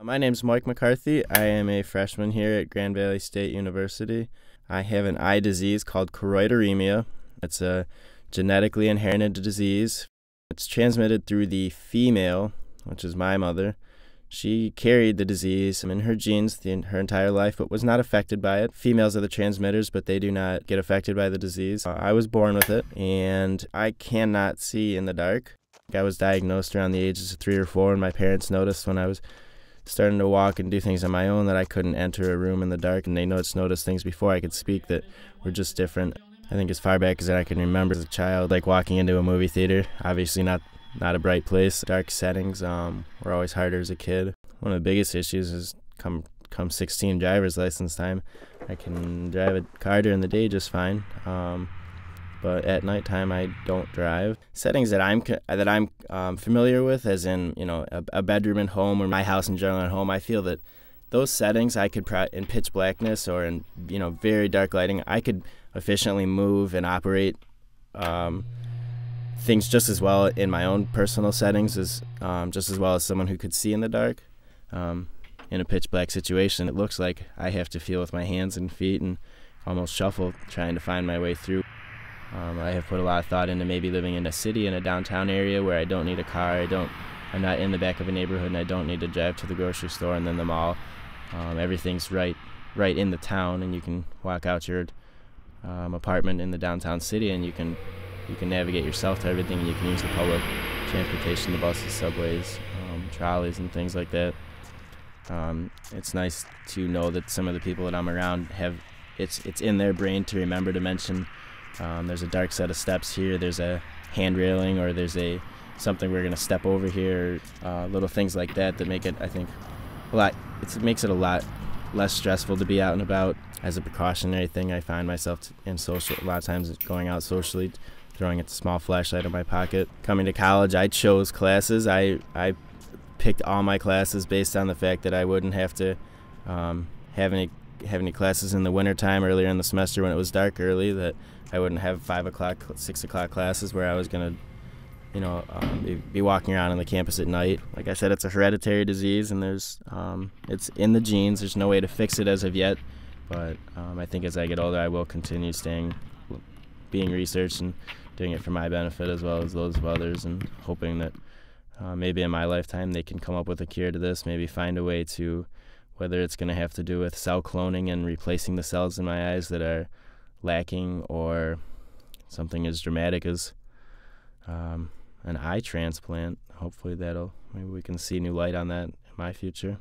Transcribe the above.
My name's Mike McCarthy. I am a freshman here at Grand Valley State University. I have an eye disease called choroideremia. It's a genetically inherited disease. It's transmitted through the female, which is my mother. She carried the disease in her genes her entire life, but was not affected by it. Females are the transmitters, but they do not get affected by the disease. I was born with it, and I cannot see in the dark. I was diagnosed around the ages of 3 or 4, and my parents noticed when I was starting to walk and do things on my own that I couldn't enter a room in the dark, and they noticed things before I could speak that were just different. I think as far back as I can remember as a child, like walking into a movie theater, obviously not a bright place. Dark settings were always harder as a kid. One of the biggest issues is come 16 driver's license time, I can drive a car during the day just fine. But at nighttime I don't drive. Settings that I'm familiar with, as in a bedroom at home or my house in general at home, I feel that those settings I could in pitch blackness or in very dark lighting, I could efficiently move and operate things just as well in my own personal settings as just as well as someone who could see in the dark. In a pitch black situation, it looks like I have to feel with my hands and feet and almost shuffle trying to find my way through. I have put a lot of thought into maybe living in a city, in a downtown area where I don't need a car. I'm not in the back of a neighborhood, and I don't need to drive to the grocery store and then the mall. Everything's right in the town, and you can walk out your apartment in the downtown city, and you can navigate yourself to everything. And you can use the public transportation, the buses, subways, trolleys, and things like that. It's nice to know that some of the people that I'm around it's in their brain to remember to mention. There's a dark set of steps here, there's a hand railing, or there's something we're going to step over here, little things like that make it, I think, it makes it a lot less stressful to be out and about. As a precautionary thing, I find myself a lot of times going out socially, throwing a small flashlight in my pocket. Coming to college, I chose classes. I picked all my classes based on the fact that I wouldn't have to have any classes in the wintertime earlier in the semester when it was dark early, that I wouldn't have 5 o'clock, 6 o'clock classes where I was going to, be walking around on the campus at night. Like I said, it's a hereditary disease, and it's in the genes. There's no way to fix it as of yet, but I think as I get older, I will continue being researched and doing it for my benefit as well as those of others, and hoping that maybe in my lifetime they can come up with a cure to this, maybe find a way to, whether it's going to have to do with cell cloning and replacing the cells in my eyes that are lacking, or something as dramatic as an eye transplant. Hopefully maybe we can see new light on that in my future.